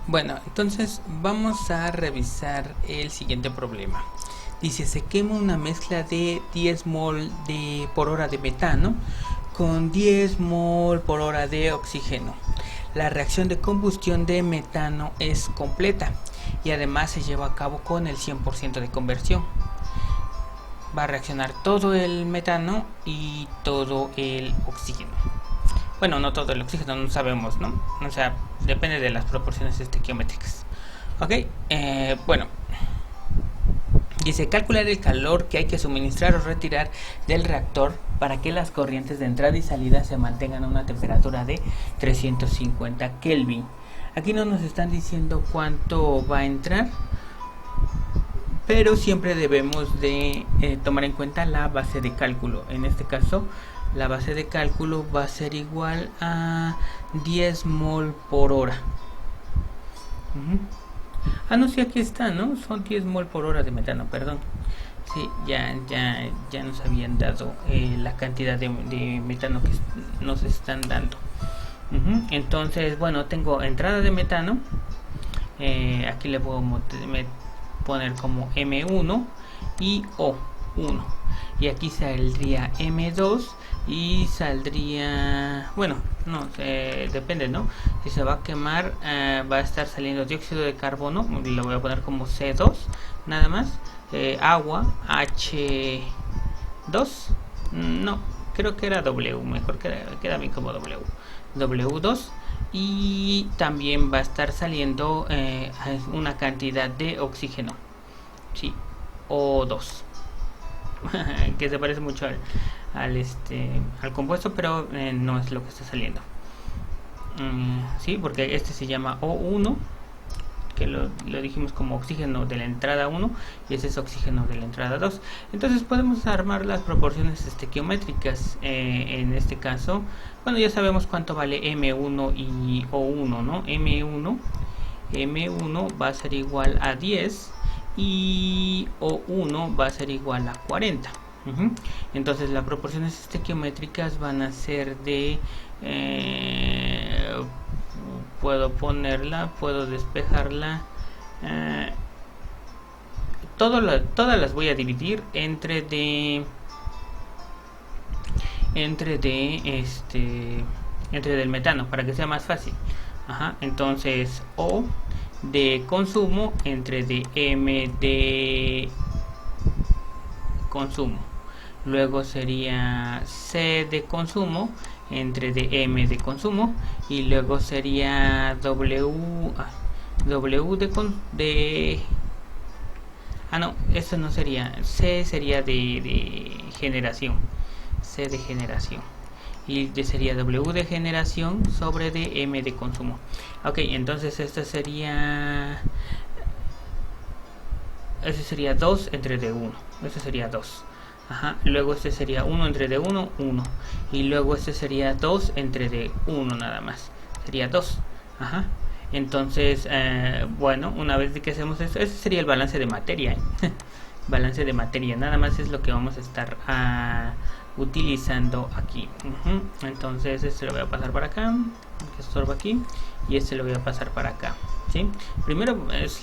Bueno, entonces vamos a revisar el siguiente problema. Dice, se quema una mezcla de 10 mol por hora de metano con 10 mol por hora de oxígeno. La reacción de combustión de metano es completa y además se lleva a cabo con el 100% de conversión. Va a reaccionar todo el metano y todo el oxígeno. Bueno, no todo el oxígeno, no sabemos, ¿no? O sea, depende de las proporciones estequiométricas. Ok, bueno. Dice, calcular el calor que hay que suministrar o retirar del reactor para que las corrientes de entrada y salida se mantengan a una temperatura de 350 Kelvin. Aquí no nos están diciendo cuánto va a entrar, pero siempre debemos de tomar en cuenta la base de cálculo. En este caso, la base de cálculo va a ser igual a 10 mol por hora. No, sí, aquí está, ¿no? Son 10 mol por hora de metano, perdón. Sí, ya nos habían dado la cantidad de metano que nos están dando. Entonces, bueno, tengo entrada de metano. Aquí le puedo poner como M1 y O1. Y aquí saldría M2 y saldría, bueno, no, depende, ¿no? Si se va a quemar, va a estar saliendo dióxido de carbono, lo voy a poner como C2, nada más, agua, H2, no, creo que era W, mejor queda bien como W2, y también va a estar saliendo una cantidad de oxígeno, sí, O2. Que se parece mucho al compuesto, pero no es lo que está saliendo. Sí, porque este se llama O1, que lo dijimos como oxígeno de la entrada 1 y ese es oxígeno de la entrada 2. Entonces podemos armar las proporciones estequiométricas. En este caso, bueno, ya sabemos cuánto vale M1 y O1, ¿no? M1 va a ser igual a 10 y O1 va a ser igual a 40. Entonces las proporciones estequiométricas van a ser de puedo ponerla, puedo despejarla, todas las voy a dividir entre del metano para que sea más fácil. Entonces O de consumo entre de M de consumo, luego sería C de consumo entre de M de consumo y luego sería W no, eso no sería, C sería de generación, C de generación y sería W de generación sobre de M de consumo. Ok, entonces ese sería 2 entre D1, eso sería 2. Luego este sería 1 entre D1, 1. Y luego este sería 2 entre D1 nada más. Sería 2. Entonces, bueno, una vez que hacemos esto, ese sería el balance de materia. Balance de materia, nada más es lo que vamos a estar utilizando aquí. Entonces, este lo voy a pasar para acá, que estorba aquí, y este lo voy a pasar para acá. ¿Sí?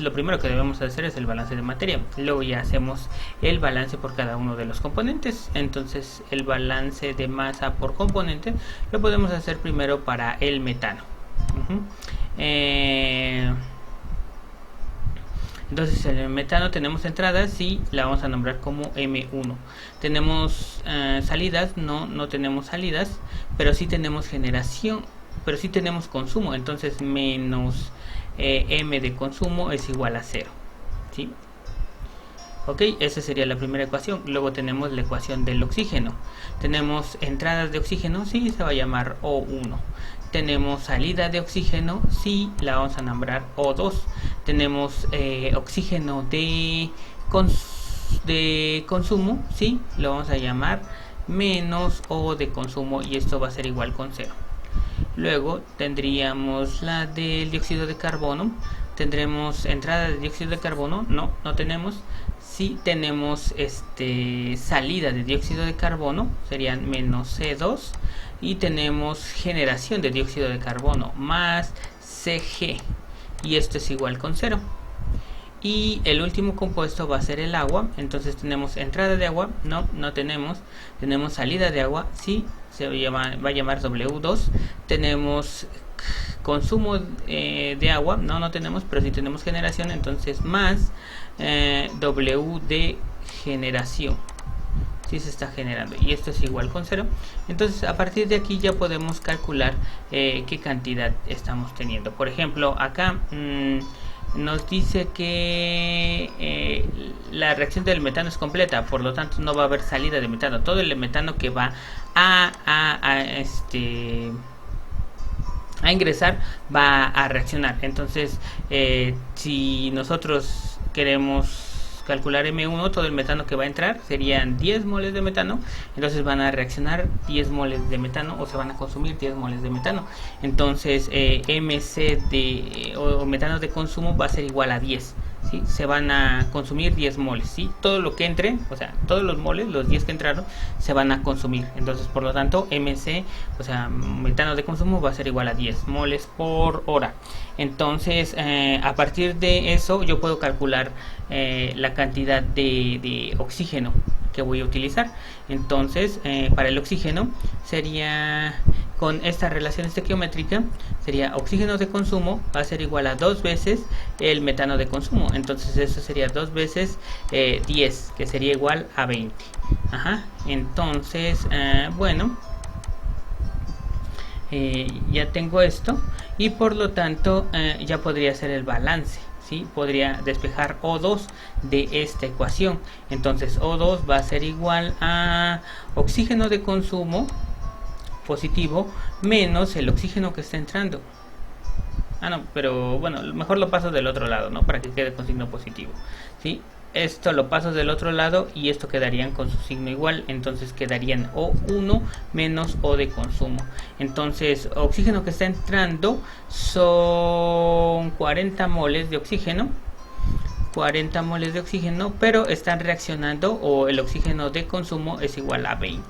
Lo primero que debemos hacer es el balance de materia. Luego ya hacemos el balance por cada uno de los componentes. Entonces el balance de masa por componente lo podemos hacer primero para el metano. Entonces en el metano tenemos entradas y la vamos a nombrar como M1. Tenemos salidas, no tenemos salidas, pero sí tenemos generación, pero sí tenemos consumo. Entonces menos M de consumo es igual a 0. ¿Sí? Ok, esa sería la primera ecuación. Luego tenemos la ecuación del oxígeno. Tenemos entradas de oxígeno, sí, se va a llamar O1. Tenemos salida de oxígeno, sí, la vamos a nombrar O2. Tenemos oxígeno de consumo, sí, lo vamos a llamar menos O de consumo y esto va a ser igual con 0. Luego tendríamos la del dióxido de carbono. Tendremos entrada de dióxido de carbono, no tenemos. Sí tenemos salida de dióxido de carbono, serían menos C2. Y tenemos generación de dióxido de carbono más CG. y esto es igual con 0. Y el último compuesto va a ser el agua. Entonces tenemos entrada de agua, no tenemos. Tenemos salida de agua, sí, va a llamar W2. Tenemos consumo de agua, no tenemos, pero sí tenemos generación. Entonces más W de generación, si se está generando, y esto es igual con 0. Entonces a partir de aquí ya podemos calcular qué cantidad estamos teniendo. Por ejemplo, acá nos dice que la reacción del metano es completa, por lo tanto no va a haber salida de metano. Todo el metano que va a ingresar va a reaccionar. Entonces si nosotros queremos calcular M1, todo el metano que va a entrar serían 10 moles de metano. Entonces van a reaccionar 10 moles de metano, o se van a consumir 10 moles de metano. Entonces MC o metano de consumo va a ser igual a 10, ¿sí? Se van a consumir 10 moles, ¿sí? Todo lo que entre, o sea, todos los moles, los 10 que entraron, se van a consumir. Entonces, por lo tanto, MC, o sea, metano de consumo va a ser igual a 10 moles por hora. Entonces, a partir de eso, yo puedo calcular la cantidad de oxígeno que voy a utilizar. Entonces, para el oxígeno sería, con esta relación estequiométrica, sería oxígeno de consumo va a ser igual a 2 veces el metano de consumo. Entonces eso sería 2 veces 10, que sería igual a 20. Entonces, bueno, ya tengo esto, y por lo tanto ya podría hacer el balance, ¿sí? Podría despejar O2 de esta ecuación. Entonces O2 va a ser igual a oxígeno de consumo positivo menos el oxígeno que está entrando. No, pero bueno, mejor lo paso del otro lado, ¿no? Para que quede con signo positivo, ¿sí? Esto lo paso del otro lado y esto quedarían con su signo igual. Entonces quedarían O1 menos O de consumo. Entonces oxígeno que está entrando son 40 moles de oxígeno. 40 moles de oxígeno, pero están reaccionando, o el oxígeno de consumo es igual a 20.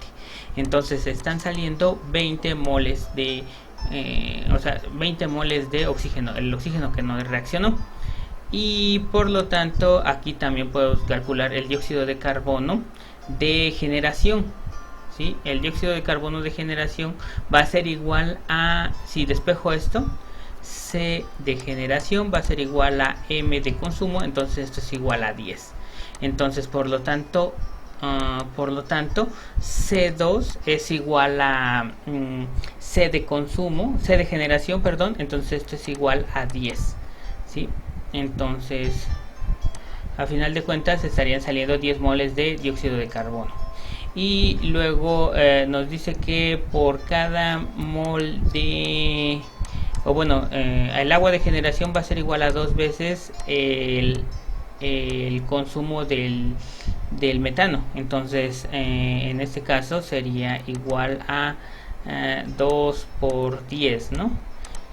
Entonces están saliendo 20 moles de 20 moles de oxígeno, el oxígeno que no reaccionó. Y por lo tanto aquí también puedo calcular el dióxido de carbono de generación, ¿sí? El dióxido de carbono de generación va a ser igual a, si despejo esto, C de generación va a ser igual a M de consumo. Entonces esto es igual a 10. Entonces por lo tanto C2 es igual a C de consumo, C de generación, perdón. Entonces esto es igual a 10, ¿sí? Entonces a final de cuentas estarían saliendo 10 moles de dióxido de carbono. Y luego nos dice que por cada mol de, o bueno, el agua de generación va a ser igual a 2 veces el consumo del metano. Entonces en este caso sería igual a 2 por 10, ¿no?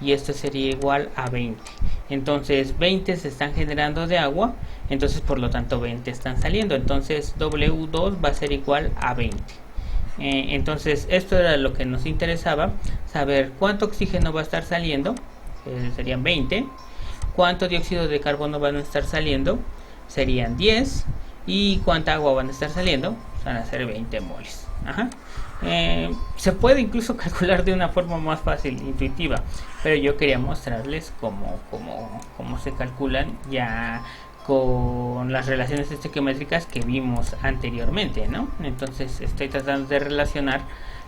Y esto sería igual a 20. Entonces 20 se están generando de agua, entonces por lo tanto 20 están saliendo. Entonces W2 va a ser igual a 20. Entonces esto era lo que nos interesaba, saber cuánto oxígeno va a estar saliendo, serían 20. Cuánto dióxido de carbono van a estar saliendo, serían 10. Y cuánta agua van a estar saliendo, van a ser 20 moles. Se puede incluso calcular de una forma más fácil, intuitiva, pero yo quería mostrarles cómo se calculan ya con las relaciones estequiométricas que vimos anteriormente, ¿no? Entonces estoy tratando de relacionar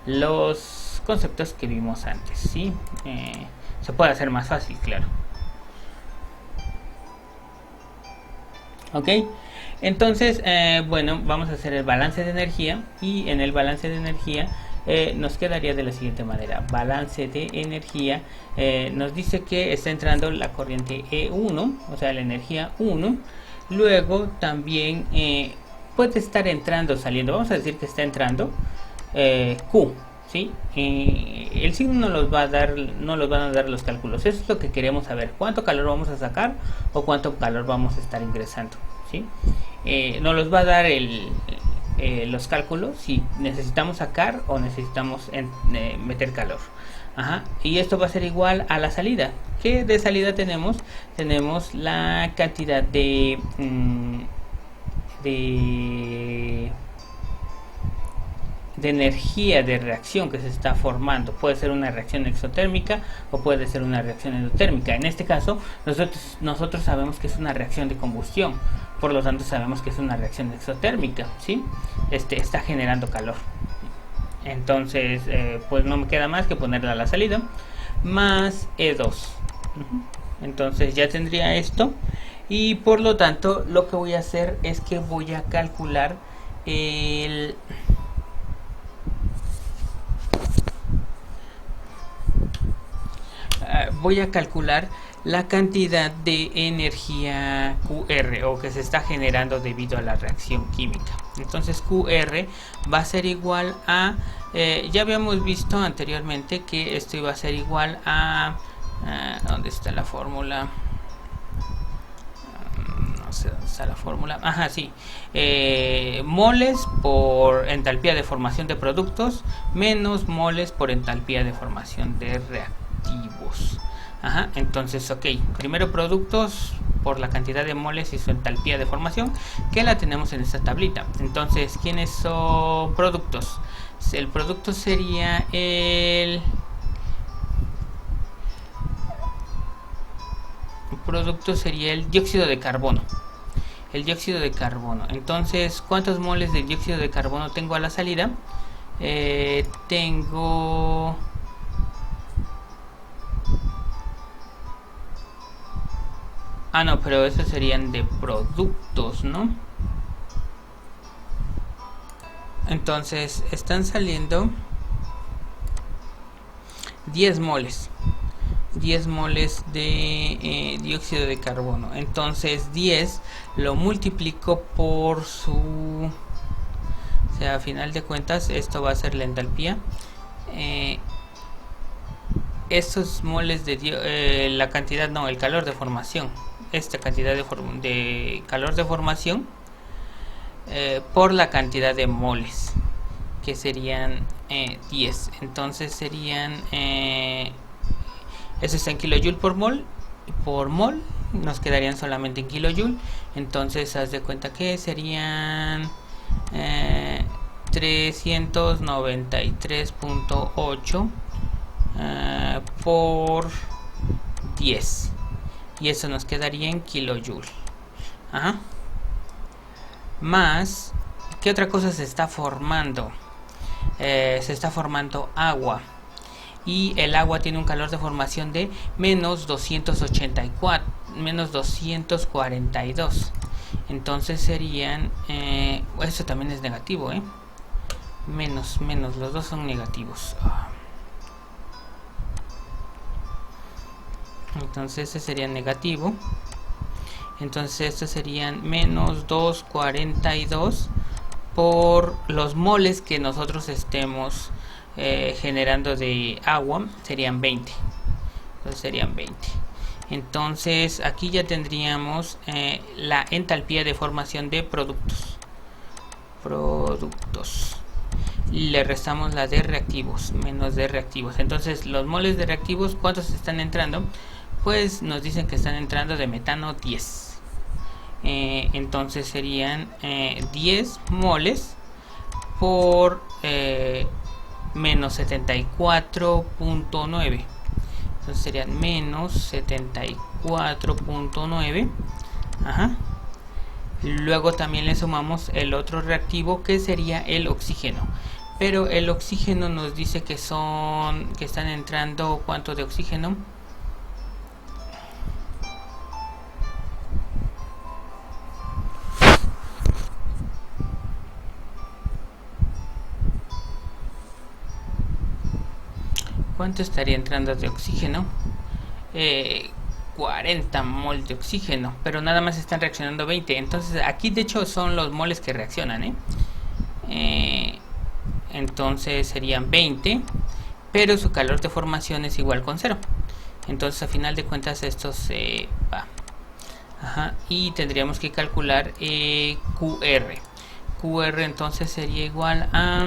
los conceptos que vimos antes, ¿sí? Se puede hacer más fácil, claro. Ok. Entonces, bueno, vamos a hacer el balance de energía, y en el balance de energía nos quedaría de la siguiente manera. Balance de energía nos dice que está entrando la corriente E1, o sea, la energía 1. Luego también puede estar entrando, saliendo. Vamos a decir que está entrando Q, ¿sí? El signo no los van a dar los cálculos. Eso es lo que queremos saber: cuánto calor vamos a sacar o cuánto calor vamos a estar ingresando, ¿sí? Nos los va a dar los cálculos si necesitamos sacar o necesitamos meter calor. Y esto va a ser igual a la salida. ¿Qué de salida tenemos? Tenemos la cantidad de de energía de reacción que se está formando. Puede ser una reacción exotérmica o puede ser una reacción endotérmica. En este caso, nosotros sabemos que es una reacción de combustión, por lo tanto sabemos que es una reacción exotérmica, ¿sí? Está generando calor. Entonces, pues no me queda más que ponerla a la salida, más E2. Entonces ya tendría esto, y por lo tanto lo que voy a hacer es que voy a calcular el... voy a calcular la cantidad de energía QR o que se está generando debido a la reacción química. Entonces QR va a ser igual a, ya habíamos visto anteriormente que esto iba a ser igual a, ¿dónde está la fórmula? No sé dónde está la fórmula. Ajá, sí. Moles por entalpía de formación de productos menos moles por entalpía de formación de reactivos. Ajá, entonces, ok, primero productos por la cantidad de moles y su entalpía de formación, que la tenemos en esta tablita. Entonces, ¿quiénes son productos? El producto sería el dióxido de carbono. El dióxido de carbono. Entonces, ¿cuántos moles de dióxido de carbono tengo a la salida? Tengo... Ah, no, pero esos serían de productos, ¿no? Entonces, están saliendo 10 moles. 10 moles de dióxido de carbono. Entonces 10 lo multiplico por su... O sea, a final de cuentas esto va a ser la entalpía. Estos moles de la cantidad, no, el calor de formación. Esta cantidad de calor de formación por la cantidad de moles, que serían 10. Entonces serían... eso está en kilojoule por mol. Por mol nos quedarían solamente en kilojoule. Entonces haz de cuenta que serían 393.8 por 10. Y eso nos quedaría en kilojoule. Ajá. Más, ¿qué otra cosa se está formando? Se está formando agua. Y el agua tiene un calor de formación de menos 284, menos 242. Entonces serían... eso también es negativo, menos, los dos son negativos. Entonces este sería negativo. Entonces estos serían menos 242 por los moles que nosotros estemos generando de agua, serían 20. Entonces serían 20. Entonces aquí ya tendríamos la entalpía de formación de productos. Le restamos la de reactivos, menos de reactivos. Entonces los moles de reactivos, ¿cuántos están entrando? Pues nos dicen que están entrando de metano 10. Entonces serían 10 moles por menos 74.9. Entonces serían menos 74.9. Ajá. Luego también le sumamos el otro reactivo, que sería el oxígeno. Pero el oxígeno nos dice que están entrando, ¿cuánto de oxígeno? ¿Cuánto estaría entrando de oxígeno? 40 moles de oxígeno, pero nada más están reaccionando 20. Entonces aquí de hecho son los moles que reaccionan, entonces serían 20, pero su calor de formación es igual con 0. Entonces a final de cuentas esto se va. Ajá, y tendríamos que calcular QR. QR entonces sería igual a...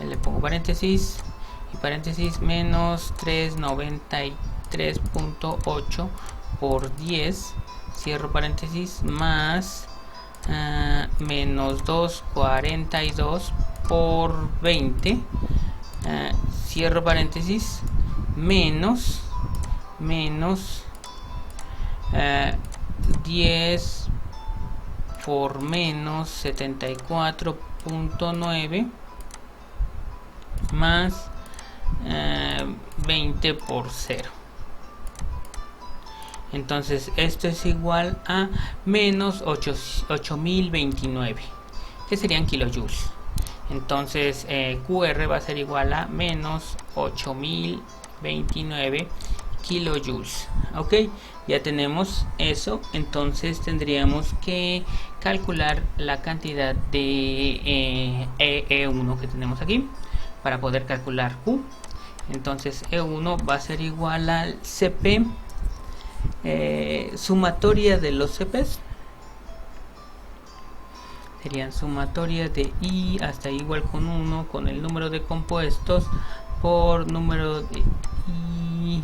le pongo paréntesis y paréntesis menos 393 3.8 por 10, cierro paréntesis, más menos 2.42 por 20, cierro paréntesis, menos 10 por menos 74.9 más 20 por 0. Entonces esto es igual a menos 8029, que serían kilojoules. Entonces QR va a ser igual a menos 8029 kilojoules. Ok, ya tenemos eso. Entonces tendríamos que calcular la cantidad de E1 que tenemos aquí para poder calcular Q. Entonces E1 va a ser igual al CP sumatoria de los CPs. Serían sumatoria de I hasta I igual con 1 con el número de compuestos por número de I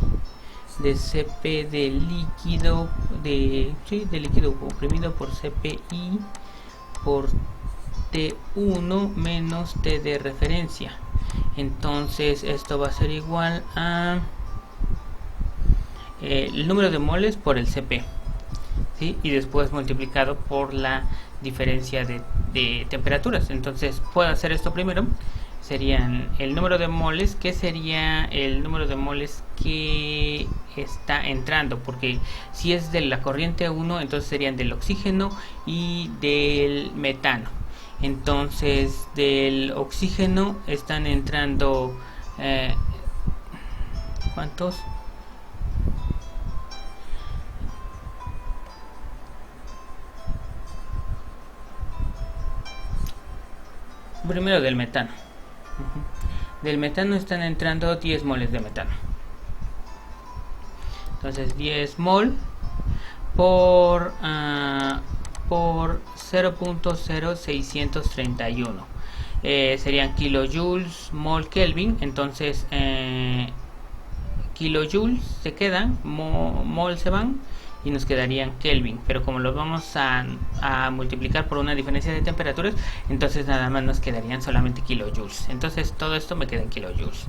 de CP de líquido, de líquido comprimido por CPI por T1 menos T de referencia. Entonces esto va a ser igual a el número de moles por el CP, ¿sí? Y después multiplicado por la diferencia de temperaturas. Entonces puedo hacer esto primero. Serían el número de moles, que sería el número de moles que está entrando, porque si es de la corriente 1, entonces serían del oxígeno y del metano. Entonces del oxígeno están entrando ¿cuántos? Primero del metano. Del metano están entrando 10 moles de metano. Entonces 10 mol por 0.0631 serían kilojoules mol Kelvin. Entonces kilojoules se quedan, mol se van y nos quedarían Kelvin, pero como los vamos a multiplicar por una diferencia de temperaturas, entonces nada más nos quedarían solamente kilojoules. Entonces todo esto me queda en kilojoules.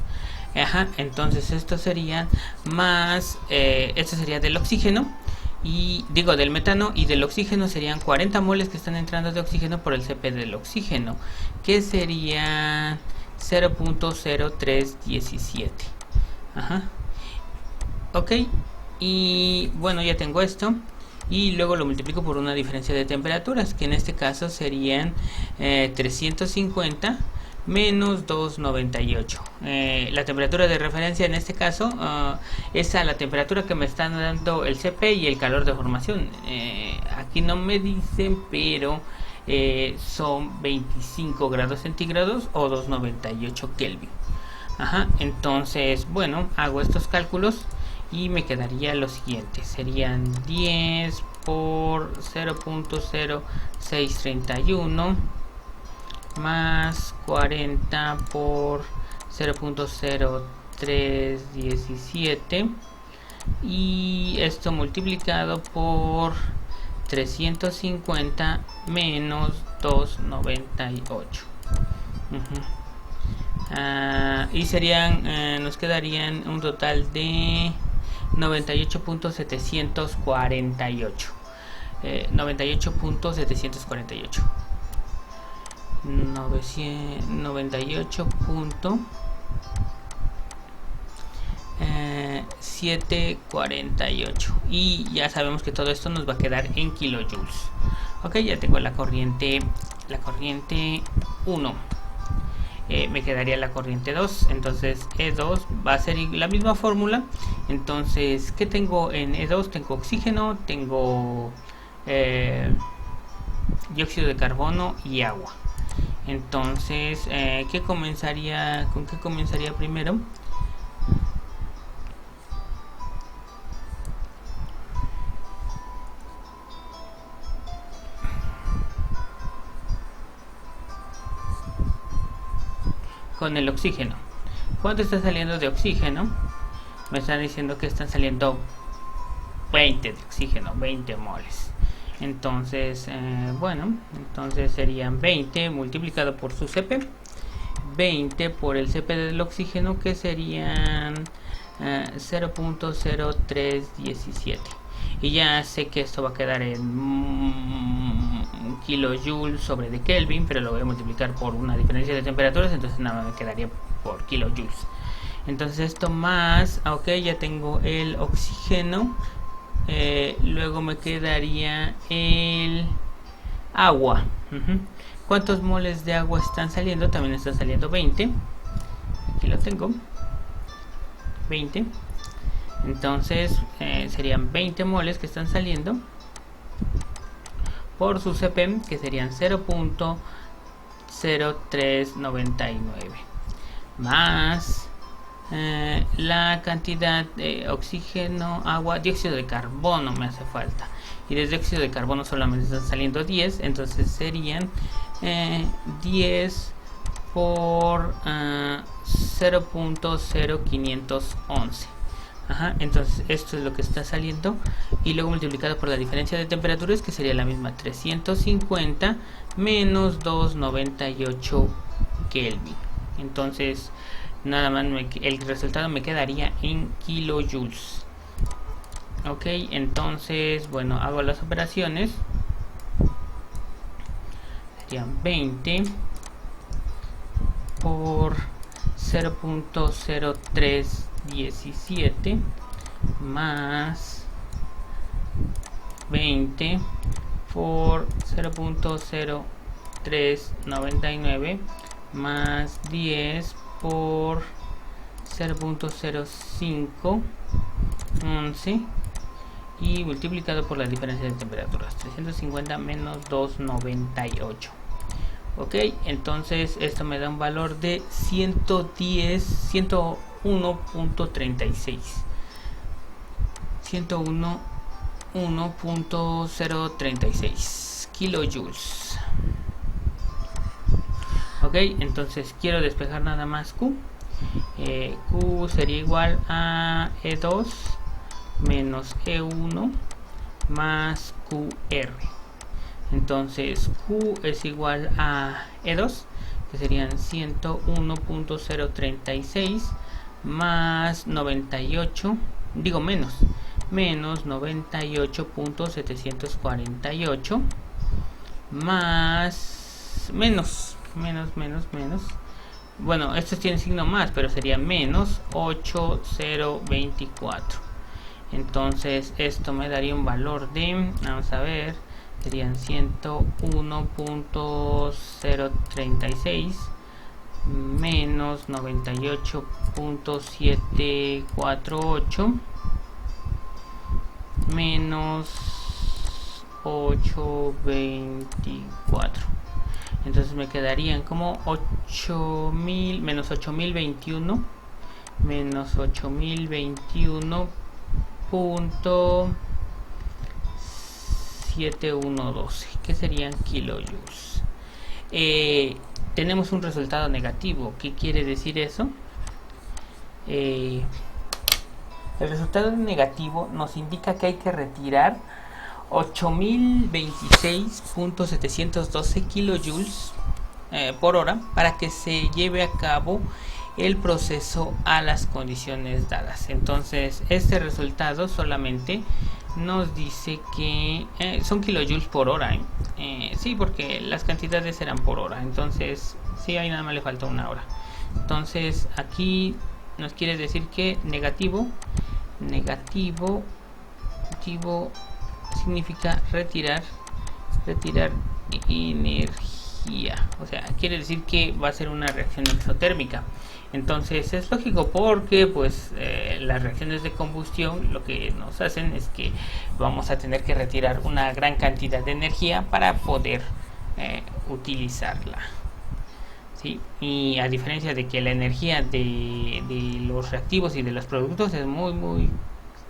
Entonces esto sería más, esto sería del oxígeno, y digo del metano, y del oxígeno serían 40 moles que están entrando de oxígeno por el CP del oxígeno, que sería 0.0317. Ok, y bueno, ya tengo esto, y luego lo multiplico por una diferencia de temperaturas, que en este caso serían 350 menos 298. La temperatura de referencia en este caso es a la temperatura que me están dando el CP y el calor de formación. Aquí no me dicen, pero son 25 grados centígrados o 298 Kelvin. Entonces, bueno, hago estos cálculos y me quedaría lo siguiente. Serían 10 por 0.0631 más 40 por 0.0317, y esto multiplicado por 350 menos 298. Y serían, nos quedarían un total de 98.748. 98.748. 98.748, y ya sabemos que todo esto nos va a quedar en kilojoules. Ok, ya tengo la corriente 1. Me quedaría la corriente 2. Entonces E2 va a ser la misma fórmula. Entonces, ¿qué tengo en E2? Tengo oxígeno, tengo dióxido de carbono y agua. Entonces, ¿con qué comenzaría primero? Con el oxígeno. ¿Cuánto está saliendo de oxígeno? me están diciendo que están saliendo 20 de oxígeno, 20 moles. Entonces, bueno, entonces serían 20 multiplicado por su CP, 20 por el CP del oxígeno, que serían 0.0317. Y ya sé que esto va a quedar en kilojoules sobre de Kelvin, pero lo voy a multiplicar por una diferencia de temperaturas, entonces nada me quedaría por kilojoules. Entonces esto más, ok, ya tengo el oxígeno. Luego me quedaría el agua. ¿Cuántos moles de agua están saliendo? También están saliendo 20. Aquí lo tengo, 20. Entonces serían 20 moles que están saliendo por su CP, que serían 0.0399 más la cantidad de oxígeno, agua, dióxido de carbono me hace falta, y desde dióxido de carbono solamente están saliendo 10, entonces serían 10 por 0.0511. Entonces esto es lo que está saliendo, y luego multiplicado por la diferencia de temperaturas, que sería la misma, 350 menos 298 Kelvin. Entonces nada más el resultado me quedaría en kilojoules. Ok, entonces bueno, hago las operaciones. Serían 20 por 0.0317 más 20 por 0.0399 más 10 por 0.0511 y multiplicado por la diferencia de temperaturas, 350 menos 298. Ok, entonces esto me da un valor de 101.36 101.036 kilojoules. Ok, entonces quiero despejar nada más Q. Q sería igual a E2 menos E1 más QR. Entonces Q es igual a E2, que serían 101.036 más 98, digo menos 98.748 más menos, bueno, estos tienen signo más, pero sería menos 8024. Entonces esto me daría un valor de, vamos a ver, serían 101.036 menos 98.748 menos 824. Entonces me quedarían como 8000 menos 8021 menos 8021.7112, que serían kilojoules. Tenemos un resultado negativo. ¿Qué quiere decir eso? El resultado negativo nos indica que hay que retirar 8026.712 kilojoules por hora para que se lleve a cabo el proceso a las condiciones dadas. Entonces este resultado solamente nos dice que son kilojoules por hora. Sí, porque las cantidades eran por hora. Entonces sí, ahí nada más le falta una hora. Entonces aquí nos quiere decir que negativo significa retirar energía, o sea, quiere decir que va a ser una reacción exotérmica. Entonces es lógico, porque pues las reacciones de combustión lo que nos hacen es que vamos a tener que retirar una gran cantidad de energía para poder utilizarla. ¿Sí? Y a diferencia de que la energía de los reactivos y de los productos es muy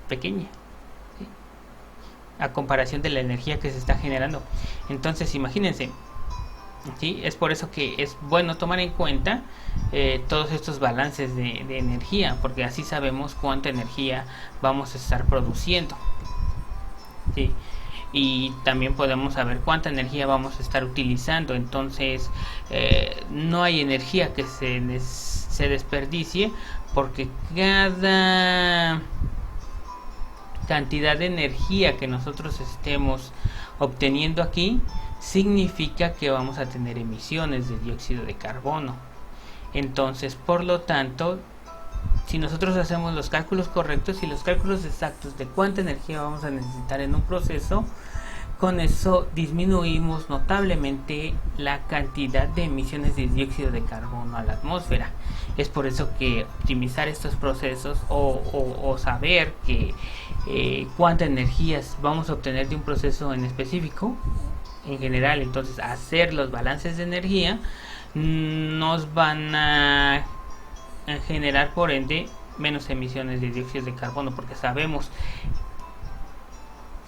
pequeña, ¿sí?, a comparación de la energía que se está generando. Entonces imagínense, ¿sí? Es por eso que es bueno tomar en cuenta todos estos balances de energía, porque así sabemos cuánta energía vamos a estar produciendo, ¿sí? Y también podemos saber cuánta energía vamos a estar utilizando. Entonces no hay energía que se desperdicie, porque cada cantidad de energía que nosotros estemos obteniendo aquí significa que vamos a tener emisiones de dióxido de carbono. Entonces, por lo tanto, si nosotros hacemos los cálculos correctos y los cálculos exactos de cuánta energía vamos a necesitar en un proceso, con eso disminuimos notablemente la cantidad de emisiones de dióxido de carbono a la atmósfera. Es por eso que optimizar estos procesos o saber que cuánta energía vamos a obtener de un proceso en específico, en general, entonces hacer los balances de energía nos van a generar por ende menos emisiones de dióxido de carbono, porque sabemos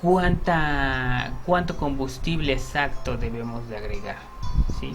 cuánto combustible exacto debemos de agregar, ¿sí?